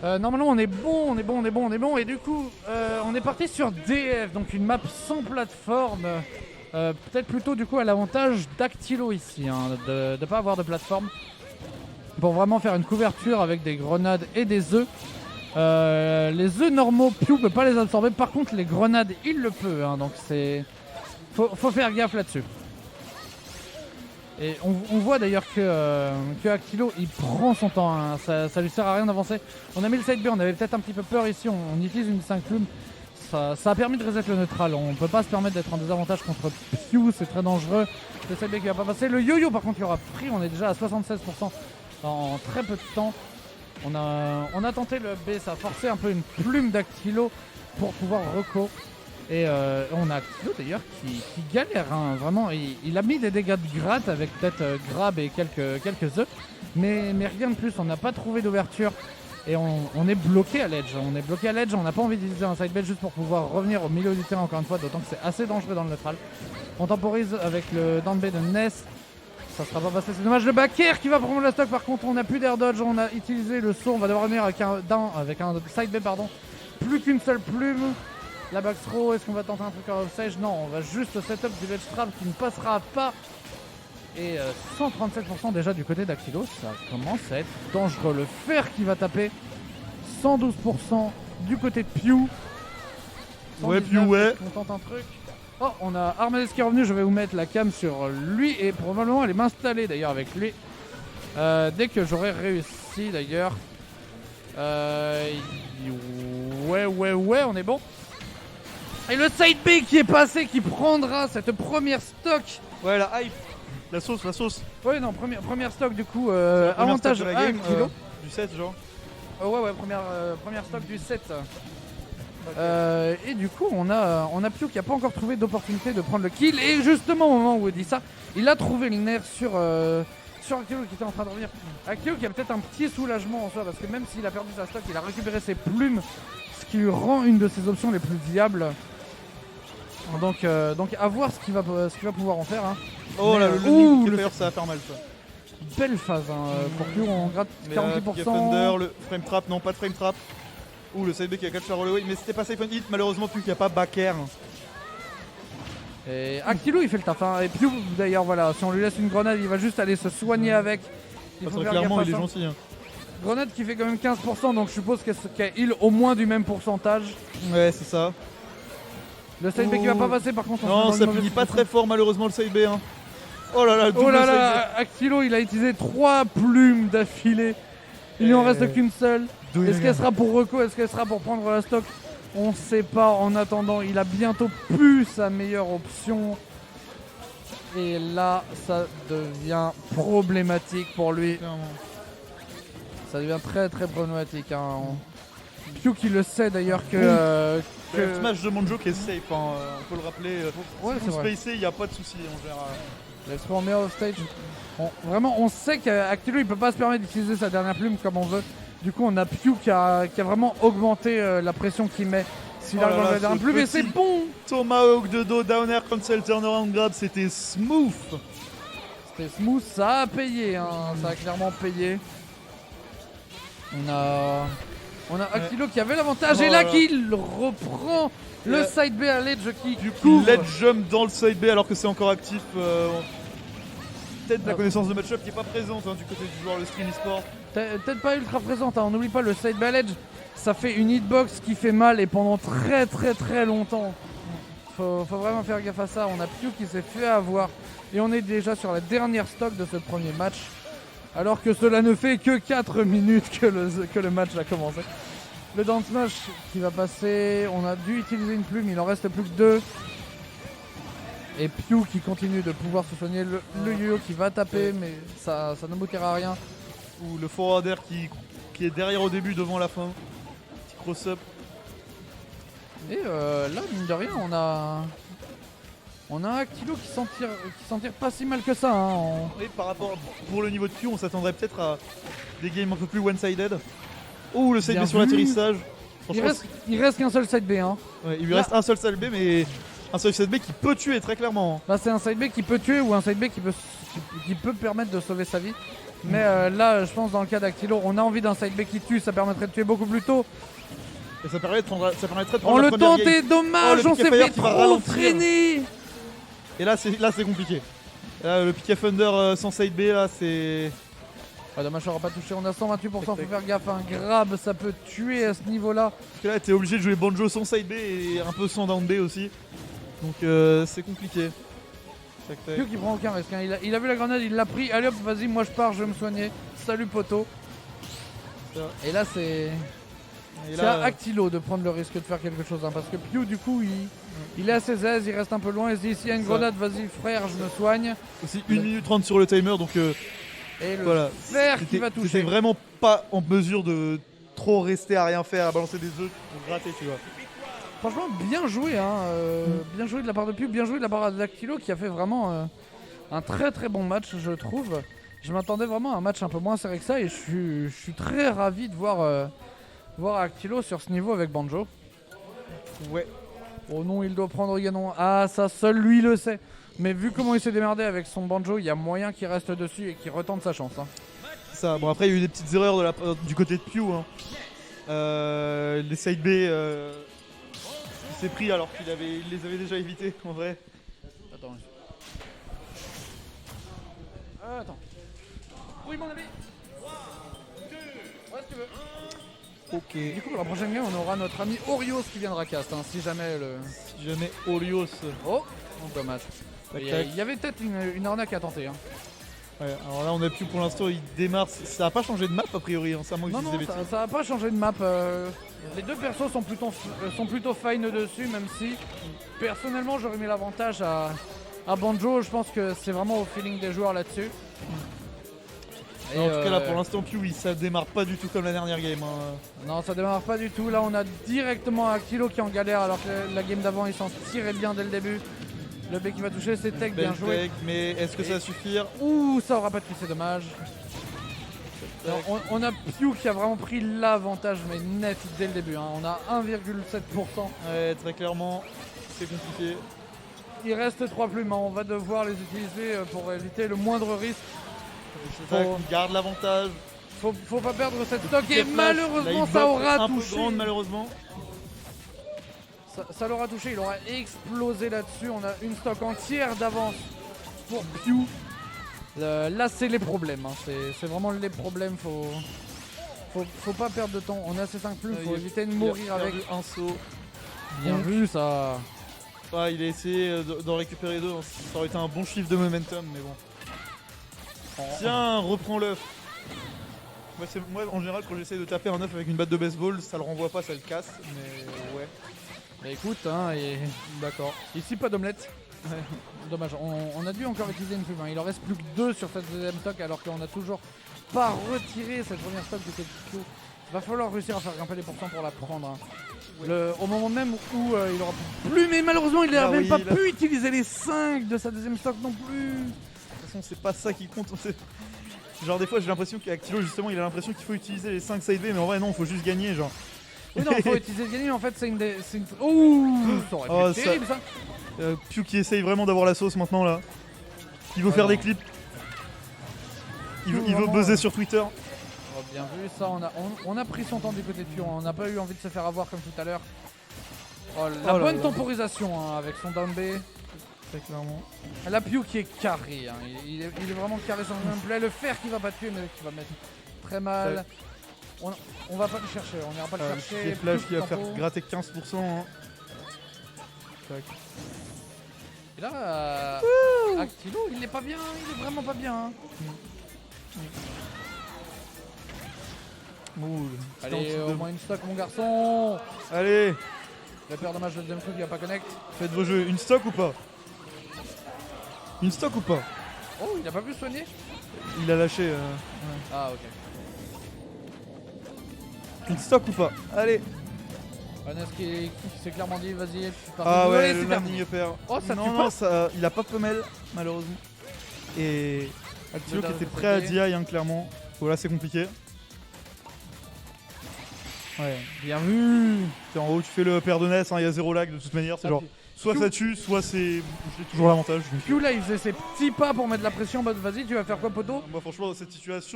Normalement on est bon, et du coup on est parti sur DF, donc une map sans plateforme. Peut-être plutôt du coup à l'avantage d'Actilo ici, hein, de ne pas avoir de plateforme. Pour vraiment faire une couverture avec des grenades et des œufs. Les œufs normaux, Pew peut pas les absorber, par contre les grenades il le peut, hein, donc c'est... Faut faire gaffe là-dessus. Et on voit d'ailleurs que Actilo il prend son temps, hein. Ça lui sert à rien d'avancer. On a mis le side B, on avait peut-être un petit peu peur ici, on utilise une 5 plumes. Ça a permis de reset le neutral, on peut pas se permettre d'être en désavantage contre Pew, c'est très dangereux. Le side B qui va pas passer, le yo-yo par contre il aura pris, on est déjà à 76% en très peu de temps. On a tenté le B, ça a forcé un peu une plume d'Actilo pour pouvoir reco. Et on a Actilo d'ailleurs qui galère, hein, vraiment. Il a mis des dégâts de gratte avec peut-être grab et quelques œufs. Mais rien de plus, on n'a pas trouvé d'ouverture. Et on est bloqué à l'edge. On n'a pas envie d'utiliser un side bet juste pour pouvoir revenir au milieu du terrain encore une fois. D'autant que c'est assez dangereux dans le neutral. On temporise avec le down B de Ness. Ça sera pas passé, c'est dommage. Le back air qui va prendre la stock. Par contre, on n'a plus d'air dodge. On a utilisé le saut. On va devoir revenir avec un side B, pardon. Plus qu'une seule plume. La back throw, est-ce qu'on va tenter un truc en offstage? Non, on va juste setup du ledge trap qui ne passera pas. Et 137% déjà du côté d'Actilo. Ça commence à être dangereux. Le fer qui va taper. 112% du côté de Pew. Ouais, Pew, ouais. On tente un truc. Oh, on a Armades qui est revenu, je vais vous mettre la cam sur lui et probablement aller m'installer d'ailleurs avec lui. Dès que j'aurai réussi d'ailleurs. Ouais, on est bon. Et le side B qui est passé, qui prendra cette première stock. Ouais, la hype. La sauce. Ouais, non, première stock du coup. Première Avantage stock de la à game, Actilo. du 7 genre. Ouais, première stock du 7. Et du coup, on a Pew qui n'a pas encore trouvé d'opportunité de prendre le kill. Et justement, au moment où il dit ça, il a trouvé le nerf sur Actilo qui était en train de revenir. Actilo qui a peut-être un petit soulagement en soi, parce que même s'il a perdu sa stock, il a récupéré ses plumes, ce qui lui rend une de ses options les plus viables. Donc à voir ce qu'il va pouvoir en faire. Hein. Oh là, le Fire, ça va faire mal ça. Belle phase hein, pour Pew, on gratte 40%. Thunder, le frame trap, non pas de frame trap. Ouh, le side B qui a catch la rollaway, mais c'était pas safe on hit, malheureusement Pew qui a pas back air. Et Actilo il fait le taf, hein. Et Pew d'ailleurs voilà, si on lui laisse une grenade il va juste aller se soigner avec. Clairement il est gentil. Hein. Grenade qui fait quand même 15%, donc je suppose qu'elle heal au moins du même pourcentage. Ouais, c'est ça. Le side B qui va pas passer par contre. Non, ça finit pas très fort malheureusement le side B. Hein. Oh là là, double side B. Actilo il a utilisé 3 plumes d'affilée. Il n'en reste qu'une seule. Est-ce qu'elle sera pour reco? Est-ce qu'elle sera pour prendre la stock? On sait pas. En attendant, il a bientôt plus sa meilleure option. Et là, ça devient problématique pour lui. Ça devient très très problématique. Hein. Pew qui le sait d'ailleurs que... Le smash de Monjo qui est safe, hein. On peut le rappeler. Ouais, si vous spacez, il n'y a pas de souci. On gère. Let's go en meilleur stage. Vraiment, on sait qu'Actilo il peut pas se permettre d'utiliser sa dernière plume comme on veut. Du coup, on a Pew qui a vraiment augmenté la pression qu'il met. S'il arrive à la dernière plume, et c'est bon! Tomahawk de dos, down air, cancel, turnaround grab, c'était smooth! C'était smooth, ça a payé, hein. Ça a clairement payé. On a Actilo qui avait l'avantage et là qu'il reprend le side B à l'edge qui couvre. Ledge jump dans le side B alors que c'est encore actif. Peut-être la connaissance de match-up qui n'est pas présente hein, du côté du joueur le Stream eSport. Peut-être pas ultra présente, hein. On n'oublie pas le side B à l'edge. Ça fait une hitbox qui fait mal et pendant très très très longtemps. Faut vraiment faire gaffe à ça. On a Pew qui s'est fait avoir et on est déjà sur la dernière stock de ce premier match. Alors que cela ne fait que 4 minutes que le match a commencé. Le down smash qui va passer. On a dû utiliser une plume, il en reste plus que 2. Et Pew qui continue de pouvoir se soigner. Le yo-yo qui va taper, mais ça n'aboutira à rien. Ou le forwarder qui est derrière au début, devant la fin. Petit cross-up. Et là, mine de rien, on a un Actilo qui s'en tire pas si mal que ça. Hein, Oui, par rapport pour le niveau de Pew, on s'attendrait peut-être à des games un peu plus one-sided. Ouh, le side B sur l'atterrissage. Il reste qu'un seul side B. Hein. Ouais, il lui reste un seul side B, mais un seul side B qui peut tuer très clairement. Là, c'est un side B qui peut tuer ou un side B qui peut permettre de sauver sa vie. Mais là, je pense dans le cas d'Actilo, on a envie d'un side B qui tue, ça permettrait de tuer beaucoup plus tôt. Et ça permettrait de prendre On la le première tentait, game. dommage, Oh, le on s'est Pick fait Fire qui va trop ralentir. freiner. Et là c'est compliqué. Là, le Pick Thunder sans side B là c'est... Ah, dommage, ça aura pas touché, on a 128%, faut faire gaffe, un grab ça peut tuer à ce niveau-là. Parce que là t'es obligé de jouer Banjo sans side B et un peu sans down B aussi. Donc c'est compliqué. Tac, tac. Piu qui prend aucun risque, hein. Il a vu la grenade, il l'a pris, allez hop, vas-y, moi je pars, je vais me soigner. Salut poteau. Ça. Et là c'est... Et C'est là, à Actilo de prendre le risque de faire quelque chose, hein, parce que Piu du coup il est à ses aises, il reste un peu loin, il se dit s'il y a une Ça. grenade, vas-y frère, je me soigne. aussi 1 minute 30 sur le timer donc Et le voilà. fer qui va toucher. C'était vraiment pas en mesure de trop rester à rien faire, à balancer des œufs pour gratter, tu vois. Franchement bien joué, hein, bien joué de la part de Piu, bien joué de la part d'Actilo qui a fait vraiment un très très bon match je trouve. Je m'attendais vraiment à un match un peu moins serré que ça et je suis très ravi de voir Actilo sur ce niveau avec Banjo. Ouais. Oh non, il doit prendre Ganon. Ah, ça, seul lui le sait. Mais vu comment il s'est démerdé avec son Banjo, il y a moyen qu'il reste dessus et qu'il retente sa chance. Hein. Ça, bon après il y a eu des petites erreurs du côté de Pew. Hein. Les side B, il s'est pris alors il les avait déjà évités en vrai. Attends. Attends. Oui, mon ami. 3, 2, ouais, si tu veux. Ok. Du coup, pour la prochaine game, on aura notre ami Orios qui viendra cast. Hein, si jamais le. Si jamais Olios. Oh, dommage. Tac, Il tac. y avait peut-être une arnaque à tenter. Hein. Ouais, alors là on a Pew pour l'instant, il démarre. Ça a pas changé de map a priori, hein, c'est à moi que Non, je dis non, des bêtises. ça va pas changer de map. Les deux persos sont plutôt fine dessus, même si personnellement j'aurais mis l'avantage à Banjo. Je pense que c'est vraiment au feeling des joueurs là-dessus. Et En tout cas là pour l'instant Pew ça démarre pas du tout comme la dernière game. Hein. non, ça démarre pas du tout. Là, on a directement Actilo qui est en galère alors que la game d'avant il s'en tirait bien dès le début. Le B qui va toucher, c'est Tech, bien Belle joué. tech, mais est-ce que ça va suffire? Ouh, ça aura pas touché, c'est dommage. Alors, on a Pew qui a vraiment pris l'avantage, mais net dès le début. Hein. On a 1,7%. Ouais, très clairement, c'est compliqué. Il reste 3 plumes, hein. On va devoir les utiliser pour éviter le moindre risque. Tac, il garde l'avantage. Faut pas perdre cette stock et Flash. Là, malheureusement il ça va aura un peu touché. grande, malheureusement. Ça l'aura touché, il aura explosé là-dessus. On a une stock entière d'avance pour Pew. Là c'est les problèmes, hein. C'est vraiment les problèmes. Faut pas perdre de temps. On a ces 5 plumes, faut éviter de mourir avec. un saut. Bien vu ça. Ah, il a essayé d'en récupérer deux. Ça aurait été un bon chiffre de momentum, mais bon. Tiens, reprends l'œuf. Moi, en général, quand j'essaie de taper un œuf avec une batte de baseball, ça le renvoie pas, ça le casse. Mais ouais. Mais écoute, hein, D'accord. ici pas d'omelette. Dommage, on a dû encore utiliser une plume. Hein. Il en reste plus que 2 sur cette deuxième stock alors qu'on a toujours pas retiré cette première stock de Ketsuko. Il va falloir réussir à faire grimper les pourcents pour la prendre. Hein. Au moment même où il aura plus, mais malheureusement il n'a même pas pu utiliser les 5 de sa deuxième stock non plus. De toute façon, c'est pas ça qui compte. Genre, des fois, j'ai l'impression qu'Actilo, justement, il a l'impression qu'il faut utiliser les 5 side B, mais en vrai, non, il faut juste gagner. Genre. Oui, non, il faut utiliser le gagner, en fait, c'est une des. Ouh, ça aurait pu Oh, être terrible ça. Pew qui essaye vraiment d'avoir la sauce maintenant là. Il veut faire des clips. Il veut Vraiment, buzzer sur Twitter. Oh, bien vu, ça, on a pris son temps du côté de Pion. On n'a pas eu envie de se faire avoir comme tout à l'heure. Oh, la bonne temporisation hein, avec son down B. Très clairement. La Pew qui est carré, hein. il est vraiment carré sur le gameplay. Le fer qui va pas tuer mais qui va mettre très mal. On va pas le chercher, on n'ira pas le chercher. Des flashs qui va tempo. faire gratter 15%. Hein. Tac. Et là, Actilo, il est pas bien, il est vraiment pas bien. Hein. Allez, au moins une stock mon garçon. Allez, Il a peur dommage, le deuxième truc, il va pas connect. faites vos jeux. Une stock ou pas? Une stock ou pas? Oh, il a pas pu soigner. Il a lâché. Ah ok. Une stock ou pas? Allez. Vanessa qui s'est clairement dit, vas-y, je suis parti. Ah ouais, Allez, le c'est terminé. landing upper. Oh, ça non, tue non, pas. ça, il a pas pommel, malheureusement. Et Actilo qui était prêt à DI, hein, clairement. Voilà, c'est compliqué. Ouais. Bien vu. T'es en haut, tu fais le paire de NES, hein, il y a 0 lag de toute manière. C'est Ah, genre, Soit ça tue, soit j'ai toujours l'avantage. Donc, Q là il faisait ses petits pas pour mettre la pression en mode vas-y tu vas faire quoi poto. moi franchement dans cette situation,